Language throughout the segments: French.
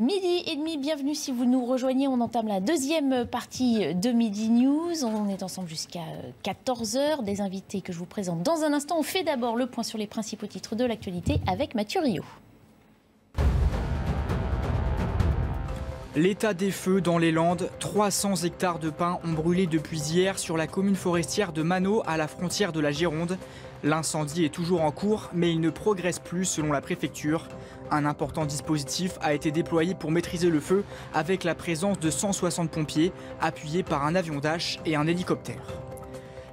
Midi et demi, bienvenue si vous nous rejoignez. On entame la deuxième partie de Midi News. On est ensemble jusqu'à 14h. Des invités que je vous présente dans un instant. On fait d'abord le point sur les principaux titres de l'actualité avec Mathieu Rio. L'état des feux dans les Landes, 300 hectares de pins ont brûlé depuis hier sur la commune forestière de Manot à la frontière de la Gironde. L'incendie est toujours en cours, mais il ne progresse plus selon la préfecture. Un important dispositif a été déployé pour maîtriser le feu avec la présence de 160 pompiers appuyés par un avion Dash et un hélicoptère.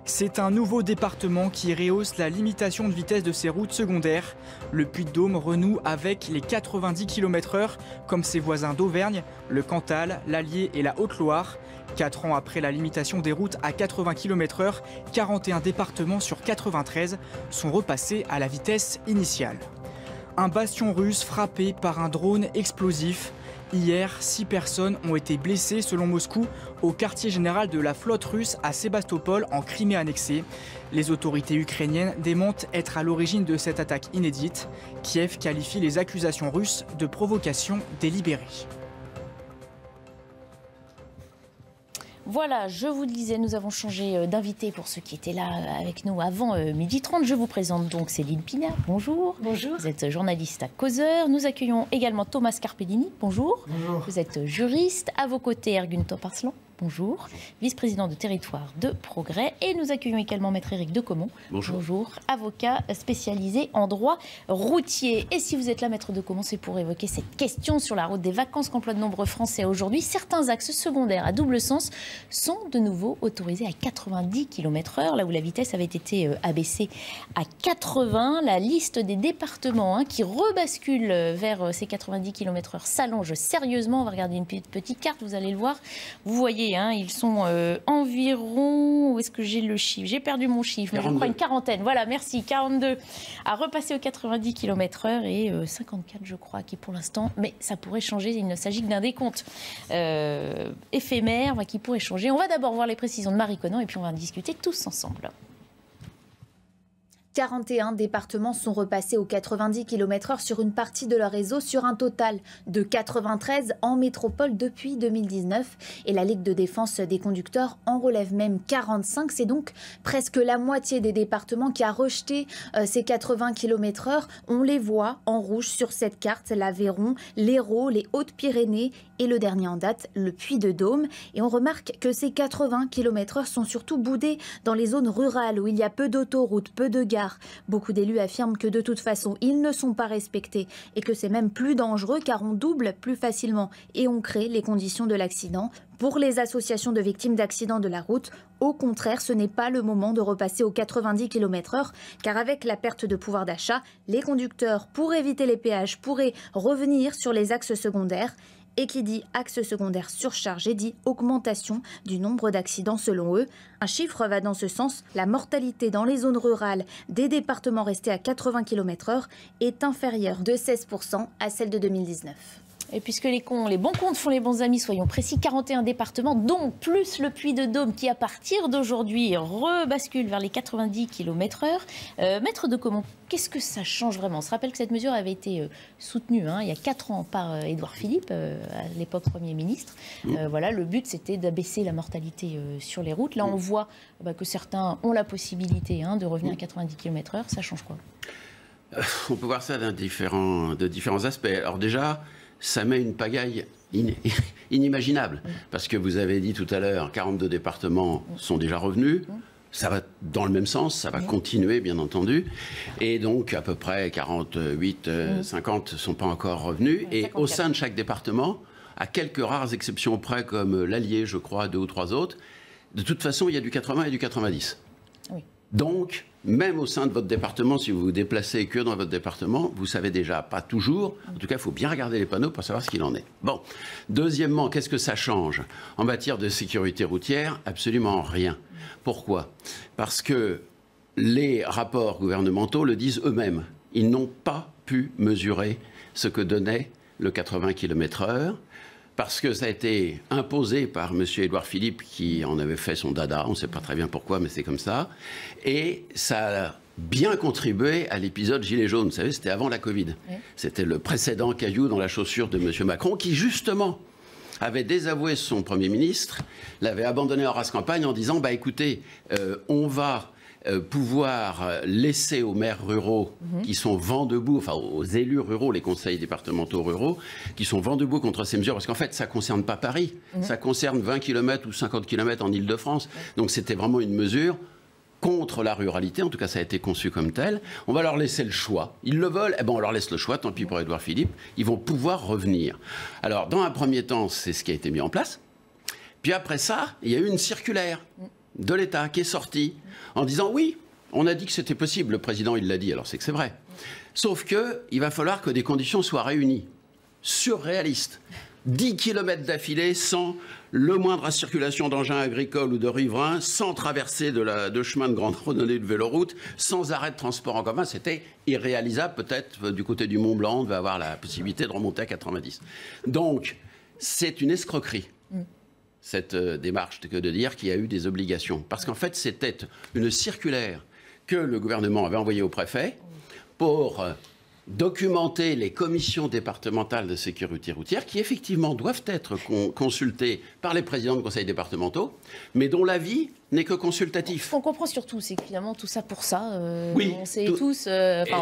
C'est un nouveau département qui rehausse la limitation de vitesse de ses routes secondaires. Le Puy-de-Dôme renoue avec les 90 km/h comme ses voisins d'Auvergne, le Cantal, l'Allier et la Haute-Loire. 4 ans après la limitation des routes à 80 km/h, 41 départements sur 93 sont repassés à la vitesse initiale. Un bastion russe frappé par un drone explosif. Hier, 6 personnes ont été blessées selon Moscou au quartier général de la flotte russe à Sébastopol en Crimée annexée. Les autorités ukrainiennes démentent être à l'origine de cette attaque inédite. Kiev qualifie les accusations russes de provocation délibérée. Voilà, je vous le disais, nous avons changé d'invité pour ceux qui étaient là avec nous avant 12h30. Je vous présente donc Céline Pina. Bonjour. Bonjour. Vous êtes journaliste à Causeur. Nous accueillons également Thomas Scarpellini. Bonjour. Bonjour. Vous êtes juriste. À vos côtés, Ergun Toparslan. Bonjour. Vice-président de territoire de Progrès. Et nous accueillons également Maître Éric Decomont. Bonjour. Bonjour. Avocat spécialisé en droit routier. Et si vous êtes là, Maître Decomont, c'est pour évoquer cette question sur la route des vacances qu'emploient de nombreux Français aujourd'hui. Certains axes secondaires à double sens sont de nouveau autorisés à 90 km/h, là où la vitesse avait été abaissée à 80. La liste des départements qui rebasculent vers ces 90 km/h s'allonge sérieusement. On va regarder une petite carte, vous allez le voir. Vous voyez, ils sont environ... Où est-ce que j'ai le chiffre? J'ai perdu mon chiffre, mais 42. Je crois une quarantaine. Voilà, merci. 42 à repasser aux 90 km/h et 54, je crois, qui pour l'instant... Mais ça pourrait changer, il ne s'agit que d'un décompte éphémère qui pourrait changer. On va d'abord voir les précisions de Marie Conan et puis on va en discuter tous ensemble. 41 départements sont repassés aux 90 km/h sur une partie de leur réseau sur un total de 93 en métropole depuis 2019. Et la Ligue de défense des conducteurs en relève même 45. C'est donc presque la moitié des départements qui a rejeté ces 80 km/h. On les voit en rouge sur cette carte, l'Aveyron, l'Hérault, les Hautes-Pyrénées et le dernier en date, le Puy-de-Dôme. Et on remarque que ces 80 km/h sont surtout boudés dans les zones rurales où il y a peu d'autoroutes, peu de gares. Beaucoup d'élus affirment que de toute façon, ils ne sont pas respectés et que c'est même plus dangereux car on double plus facilement et on crée les conditions de l'accident. Pour les associations de victimes d'accidents de la route, au contraire, ce n'est pas le moment de repasser aux 90 km/h car avec la perte de pouvoir d'achat, les conducteurs, pour éviter les péages, pourraient revenir sur les axes secondaires. Et qui dit axe secondaire surchargé dit augmentation du nombre d'accidents selon eux. Un chiffre va dans ce sens, la mortalité dans les zones rurales des départements restés à 80 km/h est inférieure de 16% à celle de 2019. Et puisque les bons comptes font les bons amis, soyons précis, 41 départements, dont plus le Puy-de-Dôme qui, à partir d'aujourd'hui, rebascule vers les 90 km/h. Maître Decomont, qu'est-ce que ça change vraiment? On se rappelle que cette mesure avait été soutenue il y a 4 ans par Édouard Philippe, à l'époque Premier ministre. Voilà, le but, c'était d'abaisser la mortalité sur les routes. Là, on voit que certains ont la possibilité de revenir à 90 km/h. Ça change quoi? On peut voir ça de différents aspects. Alors déjà, ça met une pagaille inimaginable. Parce que vous avez dit tout à l'heure, 42 départements sont déjà revenus. Ça va dans le même sens, ça va continuer, bien entendu. Et donc, à peu près 48, 50 ne sont pas encore revenus. Et 54. Au sein de chaque département, à quelques rares exceptions près, comme l'Allier, je crois, 2 ou 3 autres, de toute façon, il y a du 80 et du 90. Oui. Donc, même au sein de votre département, si vous vous déplacez que dans votre département, vous savez déjà, pas toujours. En tout cas, il faut bien regarder les panneaux pour savoir ce qu'il en est. Bon. Deuxièmement, qu'est-ce que ça change? En matière de sécurité routière, absolument rien. Pourquoi? Parce que les rapports gouvernementaux le disent eux-mêmes. Ils n'ont pas pu mesurer ce que donnait le 80 km/h. Parce que ça a été imposé par M. Édouard Philippe, qui en avait fait son dada, on ne sait pas très bien pourquoi, mais c'est comme ça. Et ça bien contribué à l'épisode Gilets jaunes. Vous savez, c'était avant la Covid. Oui. C'était le précédent caillou dans la chaussure de M. Macron qui, justement, avait désavoué son Premier ministre, l'avait abandonné en race campagne en disant « écoutez, on va pouvoir laisser aux maires ruraux qui sont vent debout, enfin aux élus ruraux, les conseils départementaux ruraux, qui sont vent debout contre ces mesures, parce qu'en fait, ça ne concerne pas Paris, ça concerne 20 km ou 50 km en Île-de-France. Donc c'était vraiment une mesure contre la ruralité, en tout cas ça a été conçu comme tel. On va leur laisser le choix. Ils le veulent, on leur laisse le choix, tant pis pour Édouard Philippe, ils vont pouvoir revenir. Alors, dans un premier temps, c'est ce qui a été mis en place. Puis après ça, il y a eu une circulaire de l'État qui est sortie en disant oui, on a dit que c'était possible, le président il l'a dit, alors c'est que c'est vrai. Sauf qu'il va falloir que des conditions soient réunies, surréalistes. 10 km d'affilée sans le moindre circulation d'engins agricoles ou de riverains, sans traversée de chemin de grande randonnée de véloroute, sans arrêt de transport en commun. C'était irréalisable. Peut-être du côté du Mont Blanc, on va avoir la possibilité de remonter à 90. Donc, c'est une escroquerie, cette démarche, que de dire qu'il y a eu des obligations. Parce qu'en fait, c'était une circulaire que le gouvernement avait envoyée au préfet pour documenter les commissions départementales de sécurité routière qui, effectivement, doivent être consultées par les présidents de conseils départementaux, mais dont l'avis n'est que consultatif. On comprend surtout, c'est que finalement, tout ça pour ça. Oui, on sait tous,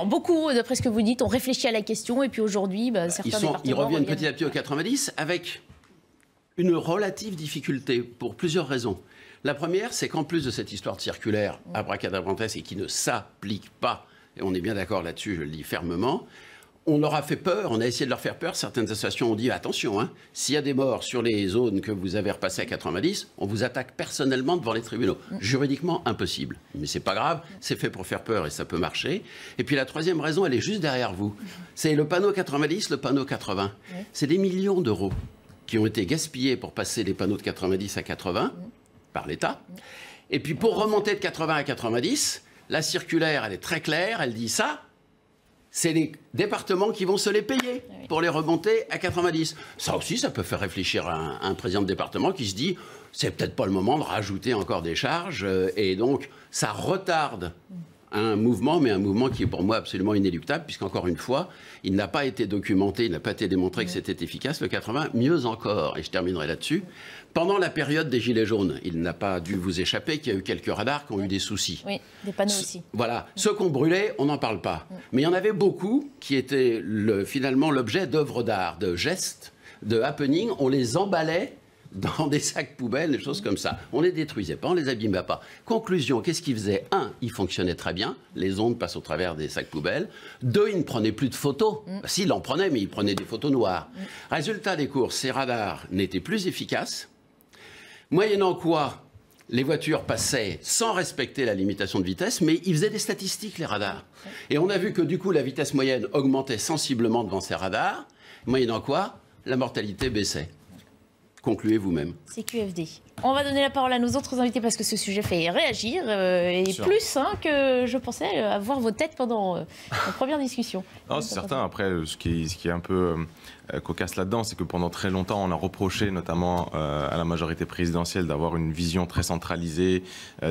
beaucoup, d'après ce que vous dites, ont réfléchi à la question, et puis aujourd'hui, certains départements... Ils reviennent petit à petit au 90 avec une relative difficulté pour plusieurs raisons. La première, c'est qu'en plus de cette histoire de circulaire abracadabrantesque et qui ne s'applique pas, et on est bien d'accord là-dessus, je le dis fermement, on leur a fait peur, on a essayé de leur faire peur. Certaines associations ont dit, attention, s'il y a des morts sur les zones que vous avez repassées à 90, on vous attaque personnellement devant les tribunaux. Juridiquement, impossible. Mais c'est pas grave, c'est fait pour faire peur et ça peut marcher. Et puis la troisième raison, elle est juste derrière vous. C'est le panneau 90, le panneau 80. C'est des millions d'euros qui ont été gaspillés pour passer les panneaux de 90 à 80 par l'État. Et puis pour remonter de 80 à 90... la circulaire, elle est très claire, elle dit ça, c'est les départements qui vont se les payer pour les remonter à 90. Ça aussi, ça peut faire réfléchir un président de département qui se dit, c'est peut-être pas le moment de rajouter encore des charges, et donc ça retarde un mouvement, mais un mouvement qui est pour moi absolument inéluctable, puisqu'encore une fois, il n'a pas été documenté, il n'a pas été démontré que c'était efficace, le 80, mieux encore, et je terminerai là-dessus. Pendant la période des Gilets jaunes, il n'a pas dû vous échapper qu'il y a eu quelques radars qui ont eu des soucis. Oui, des panneaux aussi. Voilà. Ceux qu'on brûlait, on n'en parle pas. Mais il y en avait beaucoup qui étaient finalement l'objet d'œuvres d'art, de gestes, de happenings. On les emballait dans des sacs poubelles, des choses comme ça. On les détruisait pas, on les abîmait pas. Conclusion, qu'est-ce qu'ils faisaient? Un, ils fonctionnaient très bien. Les ondes passent au travers des sacs poubelles. Deux, ils ne prenaient plus de photos. S'ils en prenaient, mais ils prenaient des photos noires. Résultat des courses, ces radars n'étaient plus efficaces. Moyennant quoi, les voitures passaient sans respecter la limitation de vitesse, mais ils faisaient des statistiques, les radars. Et on a vu que du coup, la vitesse moyenne augmentait sensiblement devant ces radars, moyennant quoi, la mortalité baissait. Concluez vous-même. C'est QFD. On va donner la parole à nos autres invités parce que ce sujet fait réagir et plus que je pensais avoir vos têtes pendant la première discussion. C'est certain. Après, ce qui est un peu cocasse là-dedans, c'est que pendant très longtemps, on a reproché notamment à la majorité présidentielle d'avoir une vision très centralisée,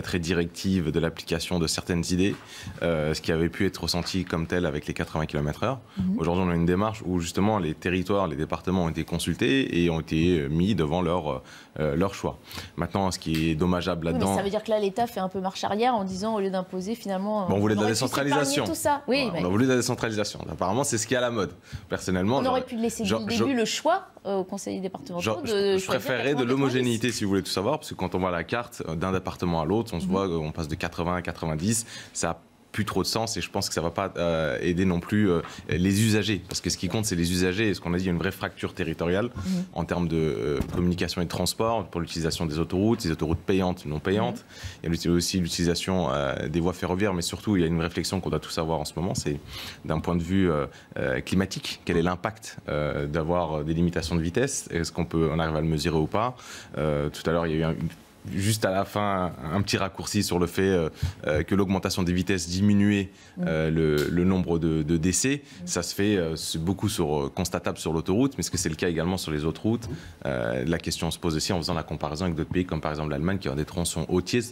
très directive de l'application de certaines idées, ce qui avait pu être ressenti comme tel avec les 80 km/h. Aujourd'hui, on a une démarche où justement les territoires, les départements ont été consultés et ont été mis devant leur choix. Maintenant, ce qui est dommageable là-dedans... mais ça veut dire que là, l'État fait un peu marche arrière en disant, au lieu d'imposer, finalement... on voulait de la décentralisation. Tout ça. Oui, on a voulu de la décentralisation. Apparemment, c'est ce qui est à la mode. Personnellement... On aurait pu laisser dès le début le choix au conseil départemental je préférerais de l'homogénéité, si vous voulez tout savoir, parce que quand on voit la carte d'un département à l'autre, on se voit qu'on passe de 80 à 90, ça plus trop de sens et je pense que ça ne va pas aider non plus les usagers parce que ce qui compte c'est les usagers et ce qu'on a dit il y a une vraie fracture territoriale en termes de communication et de transport pour l'utilisation des autoroutes payantes, non payantes. Il y a aussi l'utilisation des voies ferroviaires mais surtout il y a une réflexion qu'on doit tous avoir en ce moment, c'est d'un point de vue climatique, quel est l'impact d'avoir des limitations de vitesse, est-ce qu'on arrive à le mesurer ou pas. Tout à l'heure il y a eu juste à la fin, un petit raccourci sur le fait que l'augmentation des vitesses diminuait le nombre de décès. Ça se fait beaucoup constatable sur l'autoroute, mais est-ce que c'est le cas également sur les autres routes? La question se pose aussi en faisant la comparaison avec d'autres pays, comme par exemple l'Allemagne, qui a des tronçons entiers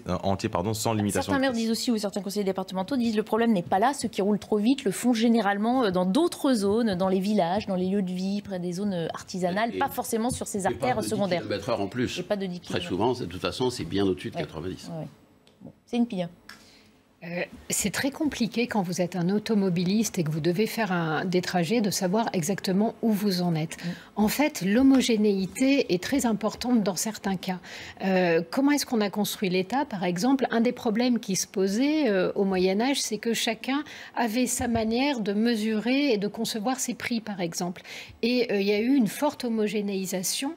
sans limitation. Certains maires disent aussi, ou certains conseillers départementaux disent, le problème n'est pas là. Ceux qui roulent trop vite le font généralement dans d'autres zones, dans les villages, dans les lieux de vie, près des zones artisanales, pas forcément sur ces artères secondaires. 10 km/h en plus. Et pas de 10 Très km. souvent, de toute façon, c'est bien au-dessus de 90. Ouais. Bon, c'est une pire. C'est très compliqué quand vous êtes un automobiliste et que vous devez faire des trajets de savoir exactement où vous en êtes. En fait, l'homogénéité est très importante dans certains cas. Comment est-ce qu'on a construit l'État? Par exemple, un des problèmes qui se posait au Moyen-Âge, c'est que chacun avait sa manière de mesurer et de concevoir ses prix, par exemple. Et il y a eu une forte homogénéisation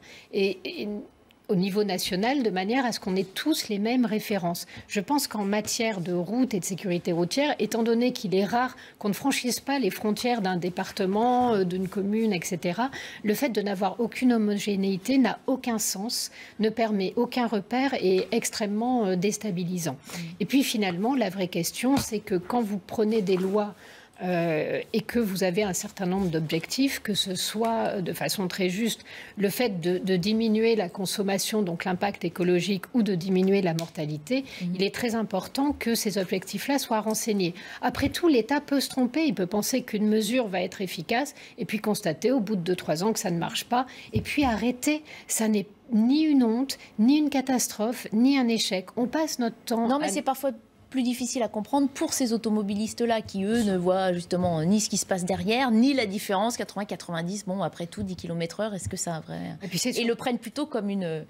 au niveau national, de manière à ce qu'on ait tous les mêmes références. Je pense qu'en matière de route et de sécurité routière, étant donné qu'il est rare qu'on ne franchisse pas les frontières d'un département, d'une commune, etc., le fait de n'avoir aucune homogénéité n'a aucun sens, ne permet aucun repère et est extrêmement déstabilisant. Et puis finalement, la vraie question, c'est que quand vous prenez des lois et que vous avez un certain nombre d'objectifs, que ce soit de façon très juste le fait de diminuer la consommation, donc l'impact écologique, ou de diminuer la mortalité, il est très important que ces objectifs-là soient renseignés. Après tout, l'État peut se tromper, il peut penser qu'une mesure va être efficace et puis constater au bout de 2-3 ans que ça ne marche pas et puis arrêter. Ça n'est ni une honte, ni une catastrophe, ni un échec. On passe notre temps... Non, mais c'est parfois plus difficile à comprendre pour ces automobilistes-là qui, eux, ne voient justement ni ce qui se passe derrière, ni la différence 80-90. Bon, après tout, 10 km/h, est-ce que ça a vrai... Et le prennent plutôt comme une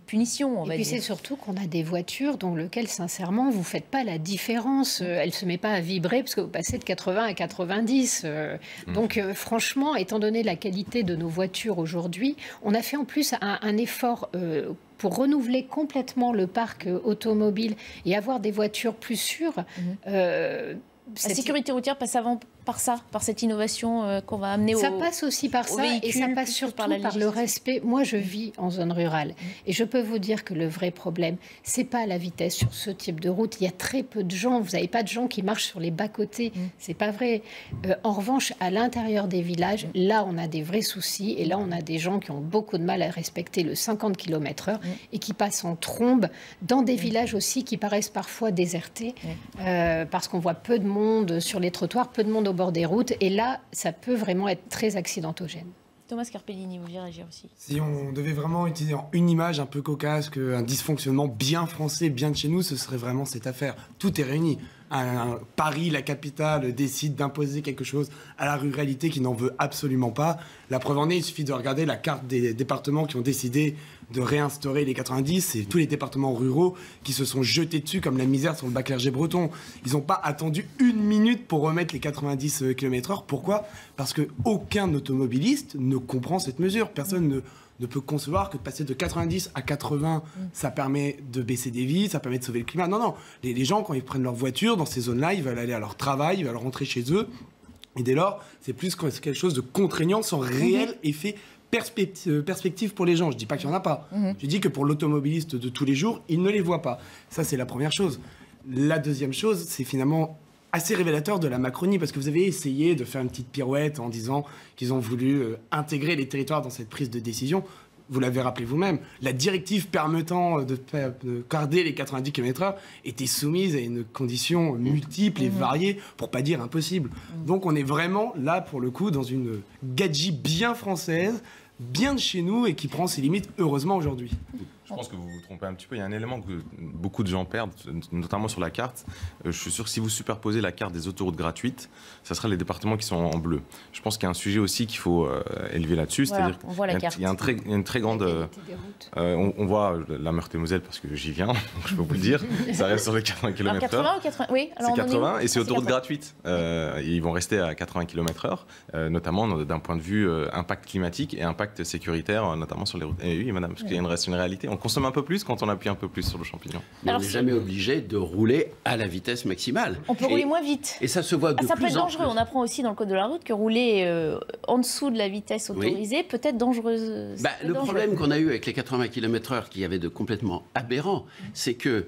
punition, on va dire. Et puis c'est surtout qu'on a des voitures dans lesquelles, sincèrement, vous ne faites pas la différence. Elle ne se met pas à vibrer parce que vous passez de 80 à 90. Donc, franchement, étant donné la qualité de nos voitures aujourd'hui, on a fait en plus un effort... pour renouveler complètement le parc automobile et avoir des voitures plus sûres. La sécurité routière passe avant par cette innovation qu'on va amener ça passe aussi par ça, et ça passe surtout par le respect. Moi, je vis en zone rurale et je peux vous dire que le vrai problème, c'est pas la vitesse sur ce type de route. Il y a très peu de gens. Vous n'avez pas de gens qui marchent sur les bas-côtés. C'est pas vrai. En revanche, à l'intérieur des villages, là, on a des vrais soucis et là, on a des gens qui ont beaucoup de mal à respecter le 50 km/h et qui passent en trombe dans des villages aussi qui paraissent parfois désertés parce qu'on voit peu de monde sur les trottoirs, peu de monde au bord des routes, et là, ça peut vraiment être très accidentogène. Thomas Carpellini, vous voulez réagir aussi? Si on devait vraiment utiliser une image un peu cocasse, qu'un dysfonctionnement bien français, bien de chez nous, ce serait vraiment cette affaire. Tout est réuni. Paris, la capitale, décide d'imposer quelque chose à la ruralité qui n'en veut absolument pas. La preuve en est, il suffit de regarder la carte des départements qui ont décidé de réinstaurer les 90. C'est tous les départements ruraux qui se sont jetés dessus comme la misère sur le bas clergé breton. Ils n'ont pas attendu une minute pour remettre les 90 km/h. Pourquoi? Parce qu'aucun automobiliste ne comprend cette mesure. Personne ne peut concevoir que de passer de 90 à 80, ça permet de baisser des vies, ça permet de sauver le climat. Non, non. Les gens, quand ils prennent leur voiture dans ces zones-là, ils veulent aller à leur travail, ils veulent rentrer chez eux. Et dès lors, c'est plus quelque chose de contraignant sans réel effet perspective pour les gens. Je ne dis pas qu'il n'y en a pas. Je dis que pour l'automobiliste de tous les jours, il ne les voit pas. Ça, c'est la première chose. La deuxième chose, c'est finalement assez révélateur de la Macronie, parce que vous avez essayé de faire une petite pirouette en disant qu'ils ont voulu intégrer les territoires dans cette prise de décision. Vous l'avez rappelé vous-même, la directive permettant de garder les 90 km/h était soumise à une condition multiple et variée, pour pas dire impossible. Donc on est vraiment là, pour le coup, dans une gadget bien française, bien de chez nous, et qui prend ses limites, heureusement, aujourd'hui. Je pense que vous vous trompez un petit peu. Il y a un élément que beaucoup de gens perdent, notamment sur la carte. Je suis sûr que si vous superposez la carte des autoroutes gratuites, ça sera les départements qui sont en bleu. Je pense qu'il y a un sujet aussi qu'il faut élever là-dessus. Voilà, c'est-à-dire qu'il y a une très grande... on voit la Meurthe-et-Moselle, parce que j'y viens, donc je peux vous le dire. Ça reste sur les 80 km/h. 80 ou 80 Oui, c'est 80 et c'est autoroute gratuite. Ils vont rester à 80 km/h, notamment d'un point de vue impact climatique et impact sécuritaire, notamment sur les routes. Et oui, madame, parce qu'il y a une réalité. consomme un peu plus quand on appuie un peu plus sur le champignon. Mais on n'est jamais obligé de rouler à la vitesse maximale. On peut rouler moins vite. Et ça se voit de plus en plus. Ça peut être dangereux. On apprend aussi dans le code de la route que rouler en dessous de la vitesse autorisée peut être dangereux. Le problème qu'on a eu avec les 80 km/h qui avait de complètement aberrant, c'est que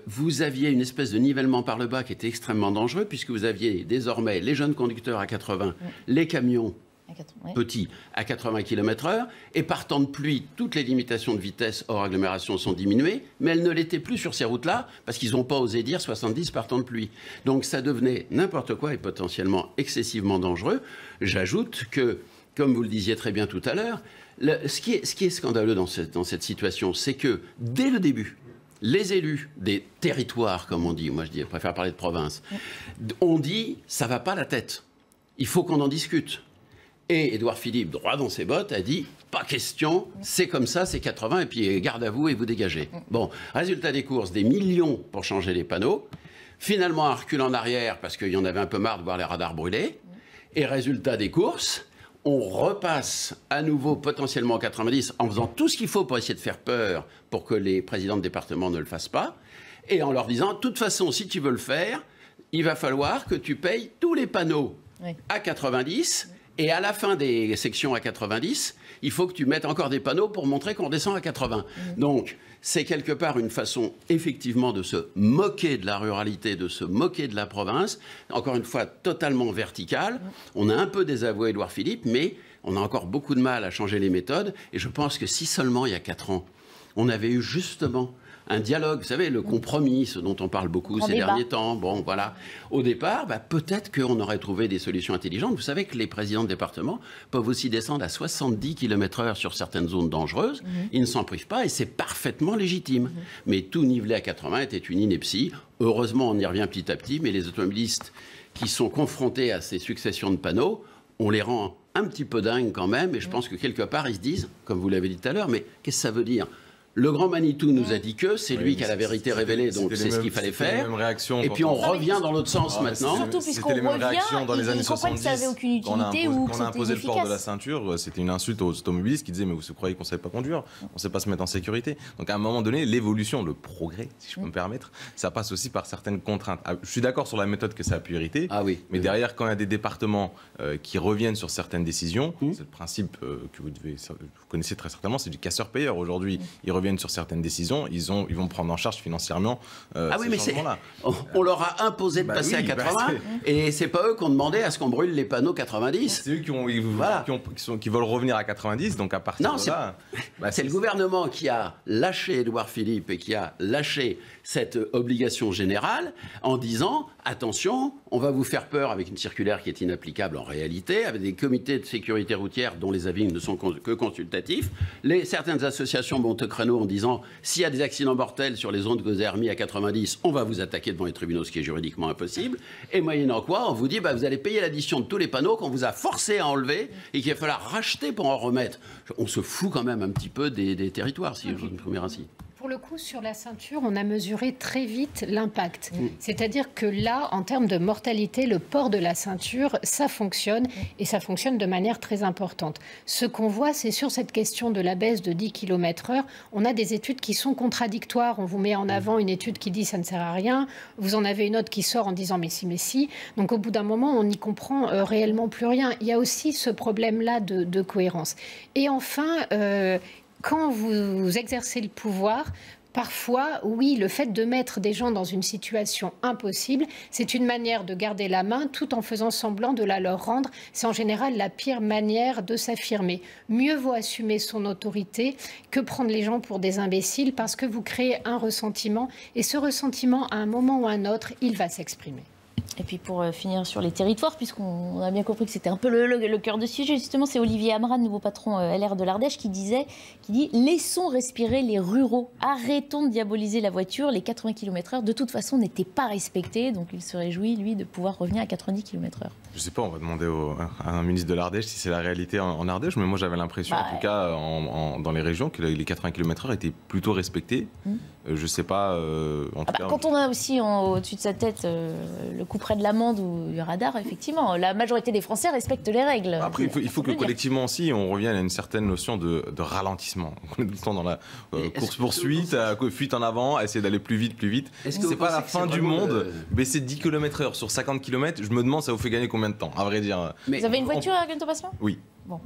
vous aviez une espèce de nivellement par le bas qui était extrêmement dangereux, puisque vous aviez désormais les jeunes conducteurs à 80, les camions petits à 80 km/h, et par temps de pluie, toutes les limitations de vitesse hors agglomération sont diminuées, mais elles ne l'étaient plus sur ces routes-là, parce qu'ils n'ont pas osé dire 70 par temps de pluie. Donc ça devenait n'importe quoi et potentiellement excessivement dangereux. J'ajoute que, comme vous le disiez très bien tout à l'heure, ce qui est scandaleux dans cette situation, c'est que dès le début, les élus des territoires, comme on dit, moi je préfère parler de province, ont dit ça va pas la tête, il faut qu'on en discute. Et Édouard Philippe, droit dans ses bottes, a dit pas question, c'est comme ça, c'est 80, et puis garde à vous et vous dégagez. Bon, résultat des courses, des millions pour changer les panneaux, finalement un recul en arrière parce qu'il y en avait un peu marre de voir les radars brûler, et résultat des courses, on repasse à nouveau potentiellement en 90 en faisant tout ce qu'il faut pour essayer de faire peur pour que les présidents de département ne le fassent pas, et en leur disant, de toute façon, si tu veux le faire, il va falloir que tu payes tous les panneaux à 90, et à la fin des sections à 90, il faut que tu mettes encore des panneaux pour montrer qu'on descend à 80. Donc, c'est quelque part une façon, effectivement, de se moquer de la ruralité, de se moquer de la province. Encore une fois, totalement verticale. On a un peu désavoué Édouard Philippe, mais on a encore beaucoup de mal à changer les méthodes. Et je pense que si seulement, il y a 4 ans, on avait eu justement un dialogue, vous savez, le compromis, ce dont on parle beaucoup ces derniers temps. Bon, voilà. Au départ, peut-être qu'on aurait trouvé des solutions intelligentes. Vous savez que les présidents de département peuvent aussi descendre à 70 km/h sur certaines zones dangereuses. Ils ne s'en privent pas et c'est parfaitement légitime. Mais tout niveler à 80 était une ineptie. Heureusement, on y revient petit à petit, mais les automobilistes qui sont confrontés à ces successions de panneaux, on les rend un petit peu dingues quand même. Et je pense que quelque part, ils se disent, comme vous l'avez dit tout à l'heure, mais qu'est-ce que ça veut dire ? Le grand Manitou nous a dit que c'est lui qui a la vérité révélée, donc c'est ce qu'il fallait faire. Et puis on revient dans l'autre sens maintenant. Surtout puisqu'on revient, dans les années 70, que ça avait aucune utilité ou que on a imposé le port de la ceinture, c'était une insulte aux automobilistes qui disaient mais vous croyez qu'on ne savait pas conduire, on ne sait pas se mettre en sécurité. Donc à un moment donné, l'évolution, le progrès, si je peux me permettre, ça passe aussi par certaines contraintes. Je suis d'accord sur la méthode que ça a pu hériter, mais derrière quand il y a des départements qui reviennent sur certaines décisions, c'est le principe que vous connaissez très certainement, c'est du casseur-payeur. Aujourd'hui, ils reviennent sur certaines décisions, ils vont prendre en charge financièrement ces changements-là. On leur a imposé de passer à 80 et c'est pas eux qui ont demandé à ce qu'on brûle les panneaux 90. C'est eux qui veulent revenir à 90, donc à partir de là... c'est le gouvernement qui a lâché Édouard Philippe et qui a lâché cette obligation générale en disant attention, on va vous faire peur avec une circulaire qui est inapplicable en réalité, avec des comités de sécurité routière dont les avis ne sont que consultatifs. Certaines associations montent au créneau en disant s'il y a des accidents mortels sur les zones que vous avez remis à 90, on va vous attaquer devant les tribunaux, ce qui est juridiquement impossible. Et moyennant quoi, on vous dit vous allez payer l'addition de tous les panneaux qu'on vous a forcé à enlever et qu'il va falloir racheter pour en remettre. On se fout quand même un petit peu des territoires, si je me permets ainsi. Pour le coup, sur la ceinture, on a mesuré très vite l'impact. C'est-à-dire que là, en termes de mortalité, le port de la ceinture, ça fonctionne et ça fonctionne de manière très importante. Ce qu'on voit, c'est sur cette question de la baisse de 10 km/h, on a des études qui sont contradictoires. On vous met en avant une étude qui dit ça ne sert à rien. Vous en avez une autre qui sort en disant mais si. Donc au bout d'un moment, on n'y comprend réellement plus rien. Il y a aussi ce problème-là de cohérence. Et enfin... quand vous exercez le pouvoir, parfois, oui, le fait de mettre des gens dans une situation impossible, c'est une manière de garder la main tout en faisant semblant de la leur rendre. C'est en général la pire manière de s'affirmer. Mieux vaut assumer son autorité que prendre les gens pour des imbéciles parce que vous créez un ressentiment et ce ressentiment, à un moment ou à un autre, il va s'exprimer. Et puis pour finir sur les territoires, puisqu'on a bien compris que c'était un peu le cœur de sujet, justement, c'est Olivier Amran, nouveau patron LR de l'Ardèche, qui dit « Laissons respirer les ruraux, arrêtons de diaboliser la voiture, les 80 km/h de toute façon n'étaient pas respectés, donc il se réjouit, lui, de pouvoir revenir à 90 km/h. » Je ne sais pas, on va demander à un ministre de l'Ardèche si c'est la réalité en Ardèche, mais moi j'avais l'impression, en tout cas dans les régions, que les 80 km/h étaient plutôt respectés. Je ne sais pas, en tout cas... Quand on a aussi au-dessus de sa tête le coup couperait de l'amende ou du radar, effectivement, la majorité des Français respectent les règles. Après, il faut que collectivement aussi, on revienne à une certaine notion de ralentissement. On est tout le temps dans la course-poursuite, fuite en avant, essayer d'aller plus vite. C'est pas la fin du monde. Baisser 10 km/h sur 50 km, je me demande, ça vous fait gagner combien de temps, à vrai dire. Vous avez une voiture à Guenton-Passement ? Oui. Bon.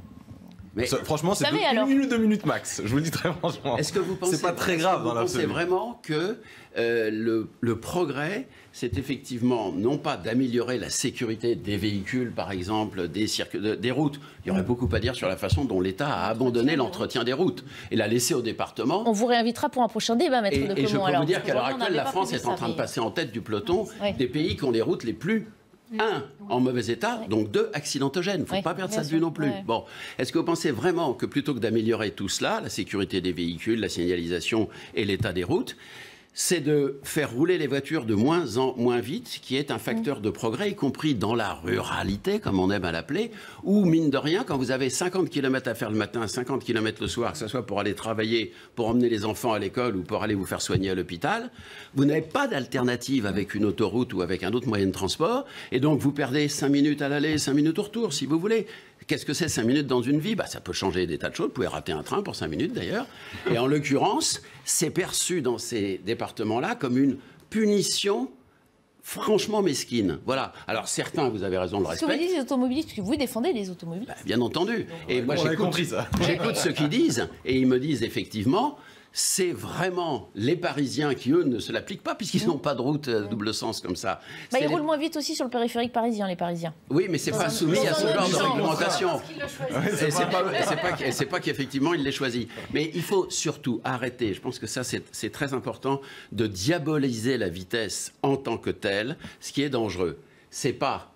Mais franchement, c'est 1 minute, 2 minutes max. Je vous le dis très franchement. Est-ce que vous pensez, c'est pas très grave dans l'absolu. Vous pensez vraiment que le progrès, c'est effectivement non pas d'améliorer la sécurité des véhicules, par exemple, des routes. Il y aurait beaucoup à dire sur la façon dont l'État a abandonné l'entretien des routes et l'a laissé au département. On vous réinvitera pour un prochain débat, maître de Caumont. Et je peux vous dire qu'à l'heure actuelle, la France est en train de passer en tête du peloton des pays qui ont les routes les plus en mauvais état, donc 2, accidentogènes. Il ne faut pas perdre ça de vue non plus. Bon, est-ce que vous pensez vraiment que plutôt que d'améliorer tout cela, la sécurité des véhicules, la signalisation et l'état des routes, c'est de faire rouler les voitures de moins en moins vite, qui est un facteur de progrès, y compris dans la ruralité, comme on aime à l'appeler, où, mine de rien, quand vous avez 50 km à faire le matin, 50 km le soir, que ce soit pour aller travailler, pour emmener les enfants à l'école ou pour aller vous faire soigner à l'hôpital, vous n'avez pas d'alternative avec une autoroute ou avec un autre moyen de transport, et donc vous perdez 5 minutes à l'aller, 5 minutes au retour, si vous voulez. Qu'est-ce que c'est 5 minutes dans une vie ? Ça peut changer des tas de choses. Vous pouvez rater un train pour 5 minutes d'ailleurs. Et en l'occurrence, c'est perçu dans ces départements-là comme une punition franchement mesquine. Voilà. Alors certains, vous avez raison, le respectent. Ce que vous dites les automobilistes, parce que vous défendez les automobilistes. Bien entendu. Et moi, j'écoute ce qu'ils disent. Et ils me disent effectivement... C'est vraiment les Parisiens qui, eux, ne se l'appliquent pas puisqu'ils n'ont pas de route à double sens comme ça. Ils roulent moins vite aussi sur le périphérique parisien, les Parisiens. Oui, mais c'est pas soumis à ce genre de réglementation. Et c'est pas qu'effectivement il l'ait choisi. Mais il faut surtout arrêter, je pense que ça c'est très important, de diaboliser la vitesse en tant que telle. Ce qui est dangereux, c'est pas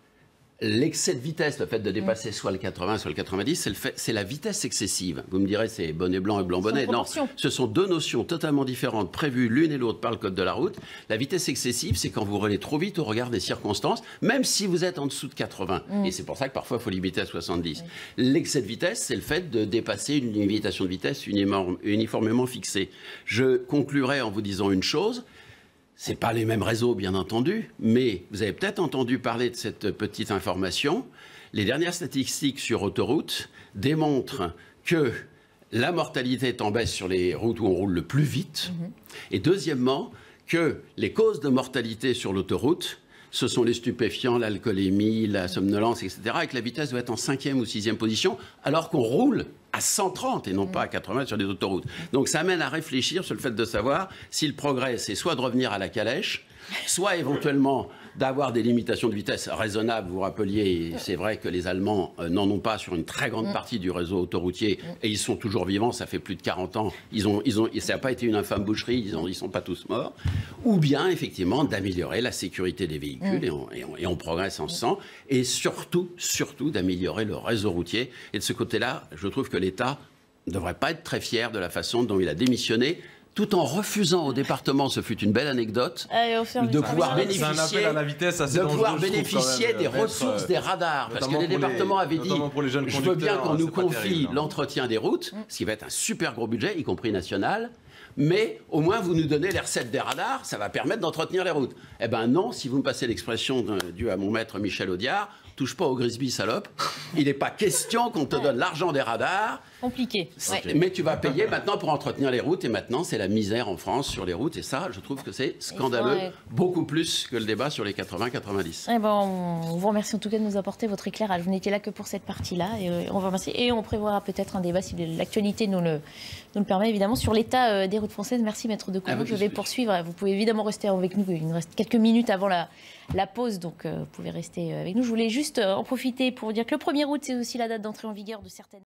l'excès de vitesse, le fait de dépasser soit le 80, soit le 90, c'est la vitesse excessive. Vous me direz, c'est bonnet blanc et blanc bonnet. Non, ce sont deux notions totalement différentes, prévues l'une et l'autre par le code de la route. La vitesse excessive, c'est quand vous roulez trop vite au regard des circonstances, même si vous êtes en dessous de 80. Et c'est pour ça que parfois, il faut limiter à 70. L'excès de vitesse, c'est le fait de dépasser une limitation de vitesse uniformément fixée. Je conclurai en vous disant une chose. Ce n'est pas les mêmes réseaux, bien entendu, mais vous avez peut-être entendu parler de cette petite information. Les dernières statistiques sur autoroute démontrent que la mortalité est en baisse sur les routes où on roule le plus vite. Et deuxièmement, que les causes de mortalité sur l'autoroute, ce sont les stupéfiants, l'alcoolémie, la somnolence, etc. Et que la vitesse doit être en 5e ou 6e position, alors qu'on roule à 130 et non pas à 80 sur des autoroutes. Donc ça amène à réfléchir sur le fait de savoir si le progrès, c'est soit de revenir à la calèche, soit éventuellement d'avoir des limitations de vitesse raisonnables. Vous vous rappeliez, c'est vrai que les Allemands n'en ont pas sur une très grande partie du réseau autoroutier et ils sont toujours vivants, ça fait plus de 40 ans. Ça n'a pas été une infâme boucherie, ils ne sont pas tous morts. Ou bien, effectivement, d'améliorer la sécurité des véhicules et on progresse en ce sens. Et surtout d'améliorer le réseau routier. Et de ce côté-là, je trouve que l'État ne devrait pas être très fier de la façon dont il a démissionné, tout en refusant au département, ce fut une belle anecdote, de pouvoir bénéficier, des ressources des radars. Parce que les départements avaient dit, je veux bien qu'on nous confie l'entretien des routes, ce qui va être un super gros budget, y compris national, mais au moins vous nous donnez les recettes des radars, ça va permettre d'entretenir les routes. Eh bien non, si vous me passez l'expression due à mon maître Michel Audiard, touche pas au Grisby, salope. Il n'est pas question qu'on te donne l'argent des radars. Compliqué. Mais tu vas payer maintenant pour entretenir les routes. Et maintenant, c'est la misère en France sur les routes. Et ça, je trouve que c'est scandaleux. Beaucoup plus que le débat sur les 80-90. Eh ben, on vous remercie en tout cas de nous apporter votre éclairage. Vous n'étiez là que pour cette partie-là. Et on vous remercie. Et on prévoira peut-être un débat, si l'actualité nous le permet, évidemment, sur l'état des routes françaises. Merci, maître de Caumont. Je vais poursuivre. Vous pouvez évidemment rester avec nous. Il nous reste quelques minutes avant la pause. Donc, vous pouvez rester avec nous. Je voulais juste en profiter pour vous dire que le 1er août, c'est aussi la date d'entrée en vigueur de certaines...